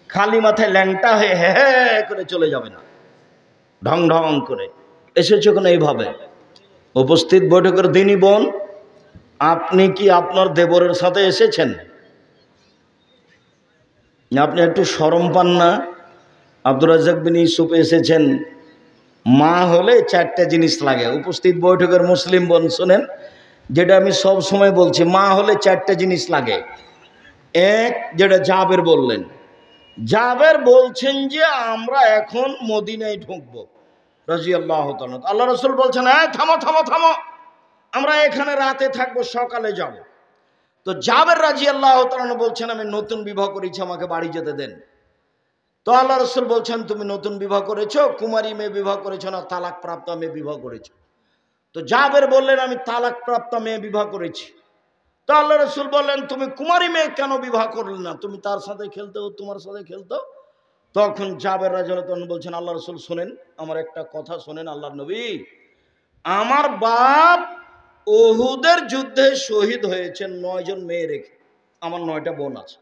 খালি মাথায় ল্যাংটা হয়ে হে হে করে চলে যাবে না, ঢং ঢং করে এসেছে কোনো এইভাবে। উপস্থিত বৈঠকের দিনই বোন, আপনি কি আপনার দেবরের সাথে এসেছেন? আপনি একটু শরম পান না? আব্দুর রাজ্জাক বিন ইউসুফ এসেছেন। মা হলে চারটা জিনিস লাগে। উপস্থিত বৈঠকের মুসলিম বোন শোনেন, যেটা আমি সব সময় বলছি, মা হলে চারটা জিনিস লাগে। এক, যেটা জাবের বললেন, জাবের বলছেন যে আমরা এখন মদিনায় ঢুকবো রাদিয়াল্লাহু তাআলা। আল্লাহ রাসূল বলছেন, এই থামো থামো থামো, আমরা এখানে রাতে থাকবো, সকালে যাব। তো জাবের রাদিয়াল্লাহু তাআলা বলছেন, আমি নতুন বিবাহ করেছি, আমাকে বাড়ি যেতে দেন। তো আল্লাহ রাসূল বলছেন, তুমি নতুন বিবাহ করেছো, কুমারী মেয়ে বিবাহ করেছো না তালাক প্রাপ্ত মেয়ে বিবাহ করেছো? তো জাবের বললেন, আমি তালাক প্রাপ্ত মেয়ে বিবাহ করেছি। তো আল্লাহ রাসূল বললেন, তুমি কুমারী মেয়ে কেন বিবাহ করলে না? তুমি তার সাথে খেলতে, তোমার সাথে খেলতো। তখন জাবের রাদিয়াল্লাহু তাআলা বলছেন, আল্লাহ রাসূল শোনেন, আমার একটা কথা শোনেন আল্লাহর নবী, আমার বাপ উহুদের যুদ্ধে শহীদ হয়েছেন 9 জন মেয়ে রেখে, আমার 9টা বোন আছে।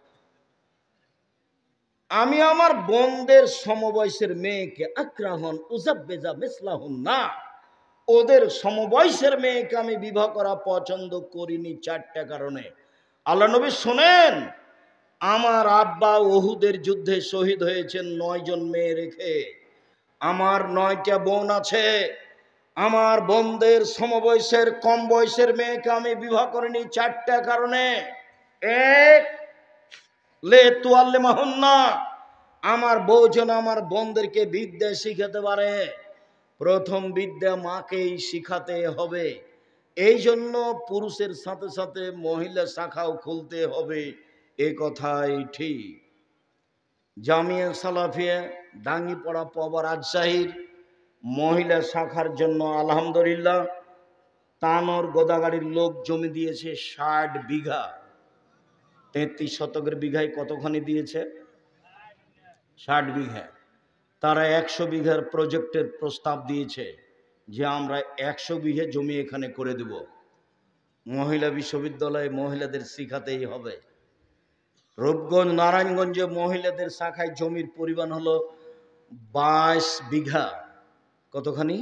আমি আমার বোনদের সমবয়সের মেয়েকে আক্রাহন উজাব্বেজা মিসলাহুন না, ওদের সমবয়সের মেয়েকে আমি বিবাহ করা পছন্দ করিনি 4টা কারণে। আল্লাহ নবী শোনেন, আমার আব্বা উহুদের যুদ্ধে শহীদ হয়েছেন 9 জন মেয়ে রেখে, আমার 9টা বোন আছে, আমার বোনদের সমবয়সের কম বয়সের মেয়েকে আমি বিবাহ করিনি 4টা কারণে। এক, লে তুয়াল্লিমাহুন্না, আমার বউ যেন আমার বোনদেরকে বিদ্যা শিখাতে পারে। প্রথম বিদ্যা মাকেই শিখাতে হবে, এই জন্য পুরুষের সাথে সাথে মহিলা শাখাও খুলতে হবে, এ কথাই ঠিক। জামিয়া সালাফিয়া ডাঙ্গিপাড়া পবা রাজশাহীর মহিলা শাখার জন্য আলহামদুলিল্লাহ তানোর গোদাগাড়ির লোক জমি দিয়েছে 60 বিঘা। 33 শতকের বিঘায় কতখানি দিয়েছে? 60 বিঘা। তারা 100 বিঘার প্রজেক্টের প্রস্তাব দিয়েছে যে আমরা 100 বিঘা জমি এখানে করে দেব। মহিলা বিশ্ববিদ্যালয়ে মহিলাদের শিখাতেই হবে। রূপগঞ্জ নারায়ণগঞ্জে মহিলাদের শাখায় জমির পরিমাণ হলো 22 বিঘা। কতখানি?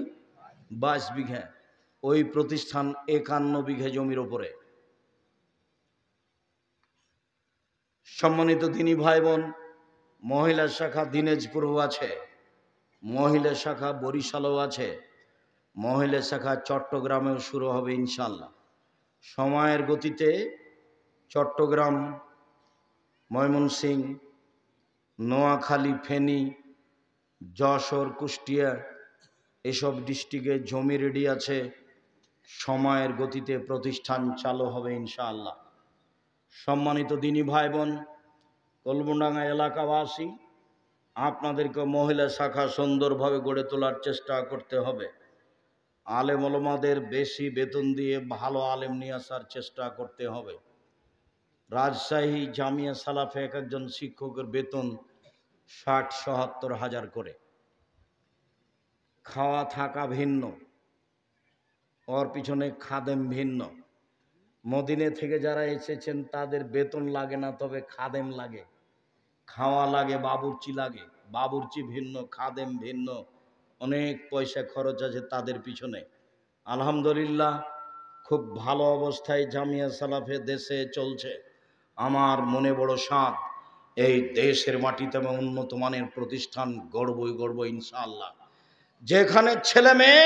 22 বিঘা। ওই প্রতিষ্ঠান 51 বিঘা জমির ওপরে। সম্মানিত দিনী ভাই বোন, মহিলা শাখা দিনাজপুরেও আছে, মহিলা শাখা বরিশালেও আছে, মহিলা শাখা চট্টগ্রামেও শুরু হবে ইনশাল্লাহ। সময়ের গতিতে চট্টগ্রাম, ময়মনসিংহ, নোয়াখালী, ফেনী, যশোর, কুষ্টিয়া এসব ডিস্ট্রিক্টে জমি রেডি আছে। সময়ের গতিতে প্রতিষ্ঠান চালু হবে ইনশাআল্লাহ। সম্মানিত দিনী ভাই বোন, কলমডাঙ্গা এলাকাবাসী, আপনাদেরকে মহিলা শাখা সুন্দরভাবে গড়ে তোলার চেষ্টা করতে হবে। আলেম ওলামাদের বেশি বেতন দিয়ে ভালো আলেম নিয়ে আসার চেষ্টা করতে হবে। রাজশাহী জামিয়া সালাফে এক একজন শিক্ষকের বেতন 60-70 হাজার করে। খাওয়া থাকা ভিন্ন, ওর পিছনে খাদেম ভিন্ন। মদিনে থেকে যারা এসেছেন তাদের বেতন লাগে না, তবে খাদেম লাগে, খাওয়া লাগে, বাবুর্চি লাগে। বাবুর্চি ভিন্ন, খাদেম ভিন্ন, অনেক পয়সা খরচ আছে তাদের পিছনে। আলহামদুলিল্লাহ খুব ভালো অবস্থায় জামিয়া সালাফে দেশে চলছে। আমার মনে বড় সাধ, এই দেশের মাটিতে আমি উন্নত মানের প্রতিষ্ঠান গড়বই গড়ব ইনশাআল্লাহ। যেখানে ছেলে মেয়ে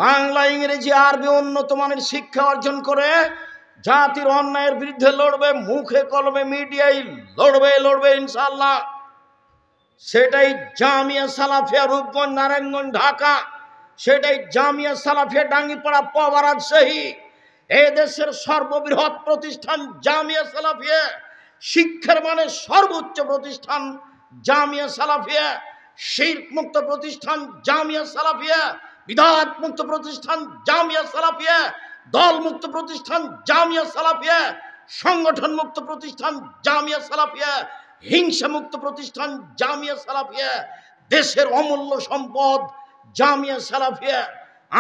বাংলা, ইংরেজি, আরবি উন্নত মানের শিক্ষা অর্জন করে জাতির অন্যায়ের বিরুদ্ধে লড়বে, মুখে কলমে মিডিয়ায় লড়বে ইনশাআল্লাহ। সেটাই জামিয়া সালাফিয়া রূপগঞ্জ, নারায়ণগঞ্জ, ঢাকা, সেটাই জামিয়া সালাফিয়া ডাঙ্গিপাড়া পবা রাজশাহী। এই দেশের সর্ববৃহৎ প্রতিষ্ঠান জামিয়া সালাফিয়া, শিক্ষার মানে সর্বোচ্চ প্রতিষ্ঠান জামিয়া সালাফিয়া, শিরক মুক্ত প্রতিষ্ঠান জামিয়া সালাফিয়া, বিদআত মুক্ত প্রতিষ্ঠান জামিয়া সালাফিয়া, দল মুক্ত প্রতিষ্ঠান জামিয়া সালাফিয়া, সংগঠন মুক্ত প্রতিষ্ঠান জামিয়া সালাফিয়া, হিংসা মুক্ত প্রতিষ্ঠান জামিয়া সালাফিয়া, দেশের অমূল্য সম্পদ জামিয়া সালাফিয়া।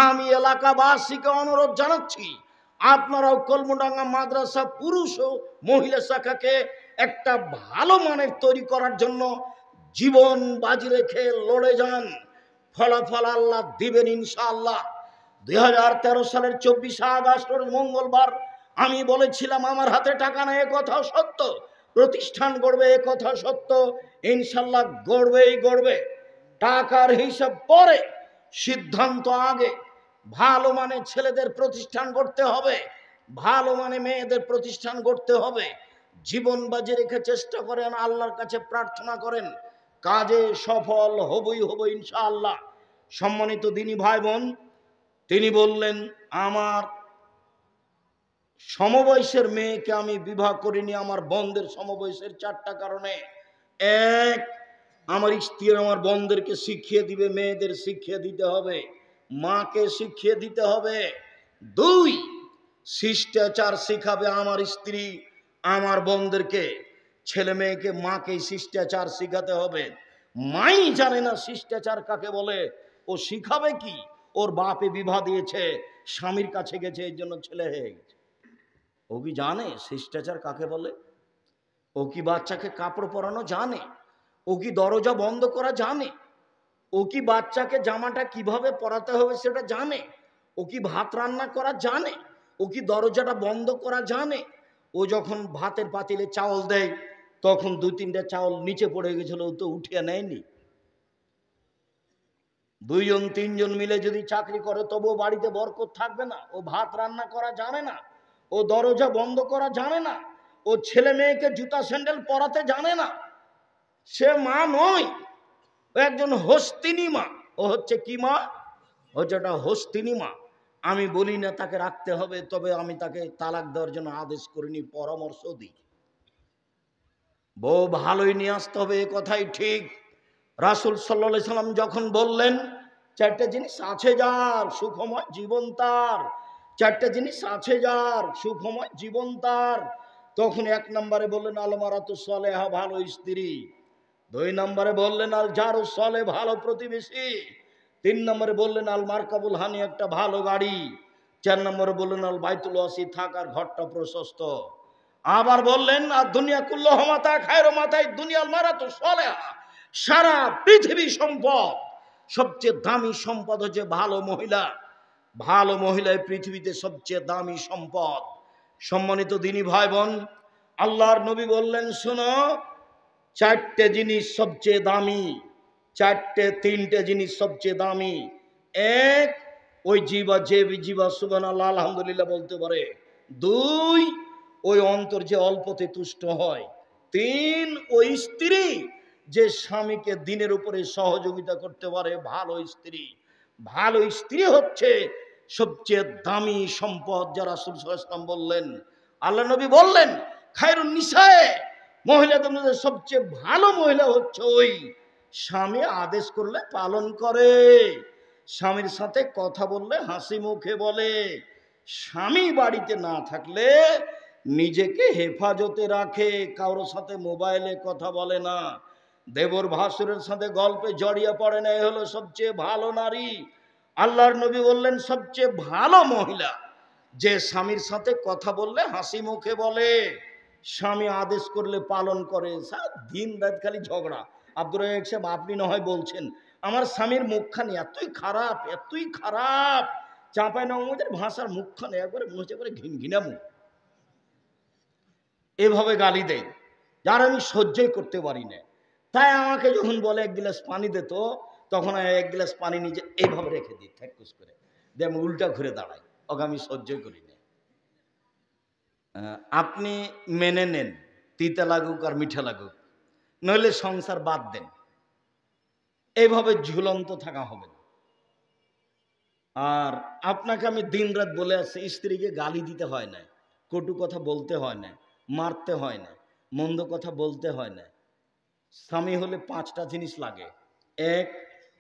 আমি এলাকাবাসীকে অনুরোধ জানাচ্ছি, আপনারাও কলমডাঙ্গা মাদ্রাসা পুরুষ ও মহিলা শাখাকে একটা ভালো মানের তৈরি করার জন্য জীবন বাজি রেখে লড়ে যান, ফলাফল আল্লাহ দিবেন ইনশাআল্লাহ। 2013 সালের 24 আগস্ট মঙ্গলবার আমি বলেছিলাম আমার হাতে টাকা নেই, কথা সত্য। প্রতিষ্ঠান গড়বে, এ কথা সত্য। ইনশাআল্লাহ গড়বেই গড়বে। টাকার হিসাব পরে, সিদ্ধান্ত আগে। ভালো মানে ছেলেদের প্রতিষ্ঠান গড়তে হবে, ভালো মানে মেয়েদের প্রতিষ্ঠান গড়তে হবে। জীবন বাজি রেখে চেষ্টা করেন, আল্লাহর কাছে প্রার্থনা করেন, কাজে সফল হবই হব ইনশাআল্লাহ। সম্মানিত দিনী ভাই বোন, তিনি বললেন আমার সমবয়সের মেয়েকে আমি বিবাহ করিনি আমার বোনদের সমবয়সের 4টা কারণে। এক, আমার স্ত্রী আমার বোনদেরকে শিখিয়ে দিবে, মেয়েদের শিখিয়ে দিতে হবে, মাকে শিখিয়ে দিতে হবে। 2, শিষ্টাচার শিখাবে আমার স্ত্রী আমার বোনদেরকে, ছেলে মেয়েকে মাকে শিষ্টাচার শিখাতে হবে। মাই জানে না শিষ্টাচার কাকে বলে, ও শিখাবে কি? ওর বাপে বিবাহ দিয়েছে, স্বামীর কাছে গেছে, এই জন্য ছেলে হয়ে গেছে। ও কি জানে শিষ্টাচার কাকে বলে? ও কি বাচ্চাকে কাপড় পরানো জানে? ও কি দরজা বন্ধ করা জানে? ও কি বাচ্চাকে জামাটা কিভাবে পরাতে হবে সেটা জানে? ও কি ভাত রান্না করা জানে? ও কি দরজাটা বন্ধ করা জানে? ও যখন ভাতের পাতিলে চাউল দেয় তখন 2-3টা চাউল নিচে পড়ে গেছিল, ও তো উঠিয়ে নেয়নি। 2-3জন মিলে যদি চাকরি করে তবুও বাড়িতে বরকত থাকবে না। ও ভাত রান্না করা জানে না, ও দরজা বন্ধ করা জানে না, ও ছেলে মেয়েকে জুতা স্যান্ডেল পরাতে জানে না। সে মা নয়, ও একজন হস্তিনী মা। ও হচ্ছে কি মা? হচ্ছে একটা হস্তিনী মা। আমি বলি না তাকে রাখতে হবে, তবে আমি তাকে তালাক দেওয়ার জন্য আদেশ করিনি, পরামর্শ দিই। বউ ভালোই নিয়ে আসতে হবে, এ কথাই ঠিক। রাসূল সাল্লাল্লাহু আলাইহি সাল্লাম যখন বললেন 4টে জিনিস আছে যার সুখময় জীবন তার, 4টে জিনিস আছে যার সুখময় জীবন তার, তখন 1 নম্বরে বললেন আল মারাতু সালেহা, ভালো স্ত্রী। 2 নম্বরে বললেন আল জারু সালে, ভালো প্রতিবেশী। 3 নম্বরে বললেন আল মারকাবুল হানি, একটা ভালো গাড়ি। 4 নম্বরে বললেন আল বাইতুল ওয়াসি, থাকার ঘরটা প্রশস্ত। আবার বললেন আর দুনিয়া কুল্লুহা মাতা খায়রু মাতাই দুনিয়াল মারাতু সালেহা, সারা পৃথিবী সম্পদ, সবচেয়ে দামি সম্পদ হচ্ছে ভালো মহিলা। ভালো মহিলাই পৃথিবীতে সবচেয়ে দামি সম্পদ। সম্মানিত দিনী ভাই বোন, আল্লাহর নবী বললেন শোনো, 4টে জিনিস সবচেয়ে দামি, 3টে জিনিস সবচেয়ে দামি। 1, ওই জিবা, যে জিবা সুবহানাল্লাহ আলহামদুলিল্লাহ বলতে পারে। 2, ওই অন্তর যে অল্পতে তুষ্ট হয়। 3, ওই স্ত্রী যে স্বামীকে দিনের উপরে সহযোগিতা করতে পারে, ভালো স্ত্রী। ভালো স্ত্রী হচ্ছে সবচেয়ে দামি সম্পদ, যারা রাসূল সাল্লাল্লাহু আলাইহি ওয়াসাল্লাম বললেন। আল্লাহ নবী বললেন খায়রুন নিসায়ে, মহিলাদের মধ্যে সবচেয়ে ভালো মহিলা হচ্ছে ওই স্বামী আদেশ করলে পালন করে, স্বামীর সাথে কথা বললে হাসি মুখে বলে, স্বামী বাড়িতে না থাকলে নিজেকে হেফাজতে রাখে, কারোর সাথে মোবাইলে কথা বলে না, দেবর ভাসুরের সাথে গল্পে জড়িয়ে পড়ে না। এ হলো সবচেয়ে ভালো নারী। আল্লাহর নবী বললেন সবচেয়ে ভালো মহিলা যে স্বামীর সাথে কথা বললে হাসি মুখে বলে, স্বামী আদেশ করলে পালন করে। দিন রাত খালি ঝগড়া। আব্দুর রাজ্জাক সাহেব, আপনি না হয় বলছেন আমার স্বামীর মুখখানি এতই খারাপ, এতই খারাপ, চাঁপাইনবাবগঞ্জের ভাষার মুখখানি একবারে মনে হচ্ছে একবারে ঘিনঘিনা মুখ, এভাবে গালি দেয় যার আমি সহ্যই করতে পারি না। তাই আমাকে যখন বলে 1 গ্লাস পানি দে, তো তখন 1 গ্লাস পানি নিজে এইভাবে রেখে দিই ঠেকুস করে, দিয়ে আমি উল্টা ঘুরে দাঁড়াই, ওকে আমি সহ্যই করি না। আপনি মেনে নেন, তিতা লাগুক আর মিঠা লাগুক, নইলে সংসার বাদ দেন। এইভাবে ঝুলন্ত থাকা হবে না। আর আপনাকে আমি দিন রাত বলে আসছি, স্ত্রীকে গালি দিতে হয় না, কটু কথা বলতে হয় না, মারতে হয় না, মন্দ কথা বলতে হয় না। স্বামী হলে 5টা জিনিস লাগে। 1,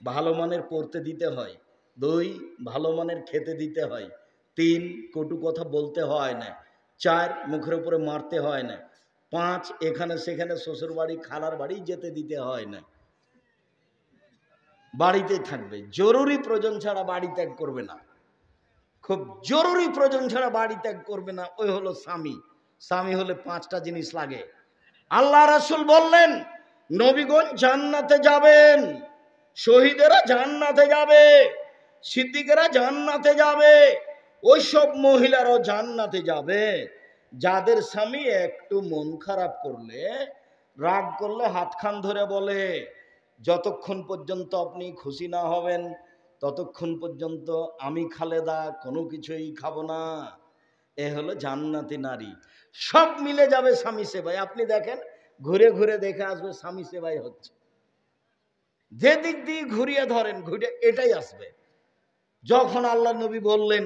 ভালো মানের পড়তে দিতে হয়। 2, ভালো মানের খেতে দিতে হয়। 3, কটু কথা বলতে হয় না। 4, মুখের উপরে মারতে হয় না। 5, এখানে সেখানে শ্বশুর বাড়ি খালার বাড়ি যেতে দিতে হয় না, বাড়িতেই থাকবে। জরুরি প্রয়োজন ছাড়া বাড়ি ত্যাগ করবে না, খুব জরুরি প্রয়োজন ছাড়া বাড়ি ত্যাগ করবে না। ওই হলো স্বামী। স্বামী হলে 5টা জিনিস লাগে। আল্লাহ রাসূল বললেন নবীগণ জান্নাতে যাবেন, শহীদেরা জান্নাতে যাবে, সিদ্দিকেরা জান্নাতে যাবে, ওইসব মহিলারাও জান্নাতে যাবে যাদের স্বামী একটু মন খারাপ করলে, রাগ করলে হাতখান ধরে বলে যতক্ষণ পর্যন্ত আপনি খুশি না হবেন ততক্ষণ পর্যন্ত আমি খালেদা কোনো কিছুই খাবো না। এ হলো জান্নাতি নারী। সব মিলে যাবে স্বামী সেবায়। আপনি দেখেন, ঘুরে ঘুরে দেখে আসবে স্বামী সেবাই হচ্ছে। যে দিক দিয়ে ঘুরিয়ে ধরেন ঘুরে এটাই আসবে। যখন আল্লাহ নবী বললেন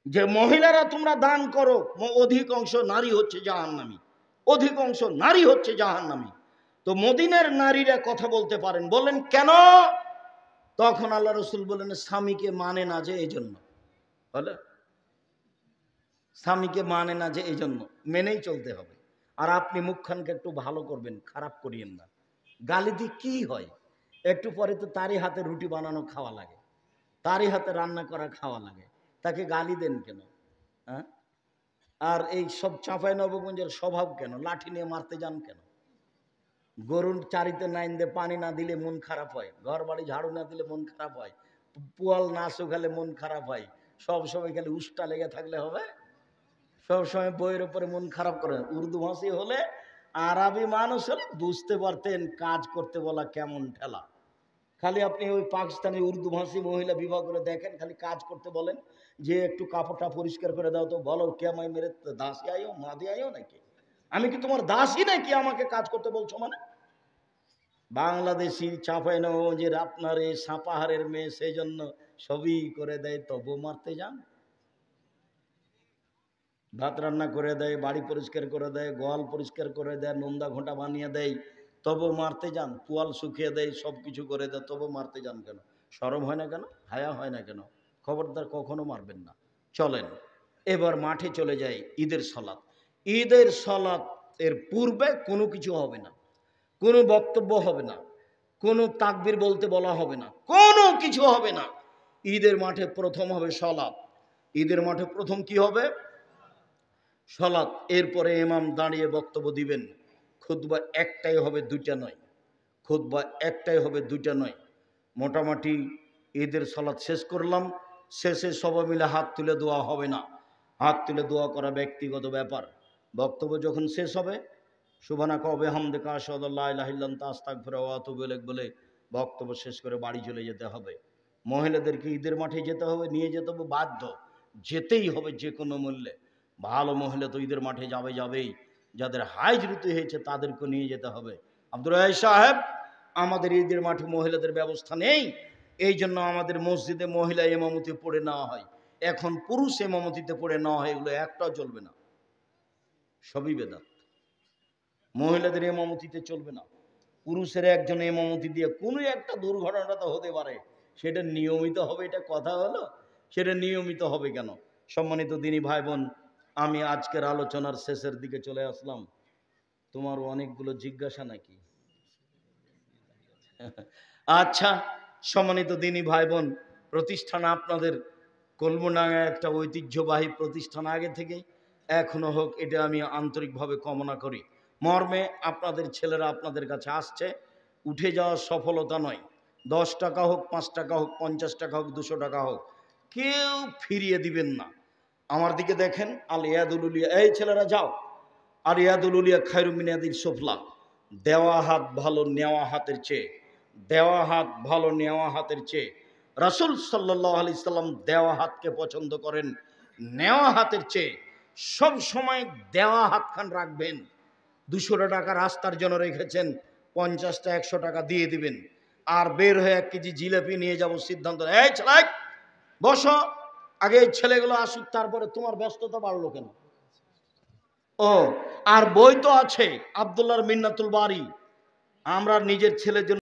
যে মহিলারা তোমরা দান করো, অধিকাংশ নারী হচ্ছে জাহান্নামী, অধিকাংশ নারী হচ্ছে জাহান্নামী। তো মদিনার নারীরা কথা বলতে পারেন, বললেন কেন? তখন আল্লাহ রসুল বললেন স্বামীকে মানে না যে এই জন্য। বলে স্বামীকে মানে না যে এই জন্য, মেনেই চলতে হবে। আর আপনি মুখখানকে একটু ভালো করবেন, খারাপ করিয়েন না। গালি দিয়ে কি হয়? একটু পরে তো তারই হাতে রুটি বানানো খাওয়া লাগে, তারই হাতে রান্না করা খাওয়া লাগে, তাকে গালি দেন কেন? হ্যাঁ? আর এই সব চাঁপাই নবগঞ্জের স্বভাব কেন? লাঠি নিয়ে মারতে যান কেন? গরুর চারিতে নাইন দিয়ে পানি না দিলে মন খারাপ হয়, ঘর বাড়ি ঝাড়ু না দিলে মন খারাপ হয়, পোয়াল না শুকালে মন খারাপ হয়, সব সময় খালি উষ্টা লেগে থাকলে হবে? সব সময় বইয়ের উপরে মন খারাপ করে। উর্দু ভাষী হলে, আরবি মানুষ হলে বুঝতে পারতেন কাজ করতে বলা কেমন ঠেলা। খালি আপনি ওই পাকিস্তানি উর্দু ভাষী মহিলা বিবাহ করে দেখেন, খালি কাজ করতে বলেন যে একটু কাপড়টা পরিষ্কার করে দাও, তো বলো কে আমায় মেরে দাসী আইও মাদি আইও নাকি? আমি কি তোমার দাসী নাকি আমাকে কাজ করতে বলছো? মানে বাংলাদেশি চাঁপাইনবাবগঞ্জের আপনার এই সাপাহারের মেয়ে, সেই জন্য সবই করে দেয়, তবু মারতে যান। ভাত রান্না করে দেয়, বাড়ি পরিষ্কার করে দেয়, গোয়াল পরিষ্কার করে দেয়, নোন্দা ঘোঁটা বানিয়ে দেয়, তবু মারতে যান। পোয়াল শুকিয়ে দেয়, সব কিছু করে দেয়, তবু মারতে যান কেন? শরম হয় না কেন? হায়া হয় না কেন? খবরদার কখনো মারবেন না। চলেন এবার মাঠে চলে যায়। ঈদের সলাৎ, ঈদের সলাৎ এর পূর্বে কোনো কিছু হবে না, কোনো বক্তব্য হবে না, কোনো তাকবীর বলতে বলা হবে না, কোনো কিছু হবে না। ঈদের মাঠে প্রথম হবে সলাৎ। ঈদের মাঠে প্রথম কি হবে? সলাৎ। এরপরে ইমাম দাঁড়িয়ে বক্তব্য দিবেন। খুতবা একটাই হবে, দুইটা নয়। খুতবা একটাই হবে, দুইটা নয়। মোটামুটি ঈদের সলাৎ শেষ করলাম। শেষে সবাই মিলে হাত তুলে দোয়া হবে না। হাত তুলে দোয়া করা ব্যক্তিগত ব্যাপার। বক্তব্য যখন শেষ হবে, সুবহানাকা ওয়া বিহামদিকা আশহাদু আল্লা ইলাহা ইল্লা আনতা আস্তাগফিরুকা ওয়া আতুবু ইলাইক বলে বক্তব্য শেষ করে বাড়ি চলে যেতে হবে। মহিলাদেরকে ঈদের মাঠে যেতে হবে, নিয়ে যেতে হবে, বাধ্য যেতেই হবে যে কোনো মূল্যে। ভালো মহিলা তো ঈদের মাঠে যাবেই। যাদের হাইজ ঋতু হয়েছে তাদেরকে নিয়ে যেতে হবে। আব্দুর রাজ্জাক সাহেব, আমাদের ঈদের মাঠে মহিলাদের ব্যবস্থা নেই, এই জন্য আমাদের মসজিদে মহিলা ইমামতি পড়ে নেওয়া হয়। এখন পুরুষ ইমামতিতে পড়ে নেওয়া হয়, এগুলো একটাও চলবে না, সবই বেদাত। মহিলাদের ইমামতিতে চলবে না। পুরুষের একজন ইমামতি দিয়ে কোনো একটা দুর্ঘটনা তো হতে পারে, সেটা নিয়মিত হবে, এটা কথা হলো? সেটা নিয়মিত হবে কেন? সম্মানিত দিনী ভাই বোন, আমি আজকের আলোচনার শেষের দিকে চলে আসলাম। তোমার অনেকগুলো জিজ্ঞাসা নাকি? আচ্ছা, সম্মানিত দিনী ভাই বোন, প্রতিষ্ঠান আপনাদের কলমডাঙ্গায় একটা ঐতিহ্যবাহী প্রতিষ্ঠান আগে থেকেই, এখনো হোক, এটা আমি আন্তরিকভাবে কামনা করি। মর্মে আপনাদের ছেলেরা আপনাদের কাছে আসছে, উঠে যাওয়ার সফলতা নয়। 10 টাকা হোক, 5 টাকা হোক, 50 টাকা হোক, 200 টাকা হোক, কেউ ফিরিয়ে দিবেন না। আমার দিকে দেখেন, আল ইয়াদুল উলিয়া, এই ছেলেরা যাও। আর ইয়াদুল উলিয়া খায়রুম মিন ইয়াদিস সুফলা, দেওয়া হাত ভালো নেওয়া হাতের চেয়ে, দেওয়া হাত ভালো নেওয়া হাতের চেয়ে। রাসূল সাল্লাল্লাহু আলাইহি সাল্লাম দেওয়া হাতকে পছন্দ করেন নেওয়া হাতের চেয়ে। সব সময় দেওয়া হাতখান রাখবেন। 200 টাকা রাস্তার জন্য রেখেছেন, 50টা 100 টাকা দিয়ে দিবেন। আর বের হয়ে 1 কেজি জিলাপি নিয়ে যাব সিদ্ধান্ত, এই ছেলে বসো, আগে এই ছেলেগুলো আসুক, তারপরে তোমার ব্যস্ততা বাড়লো কেন? ও, আর বই তো আছে আব্দুল্লাহর মিন্নাতুল বারি, আমরা নিজের ছেলের জন্য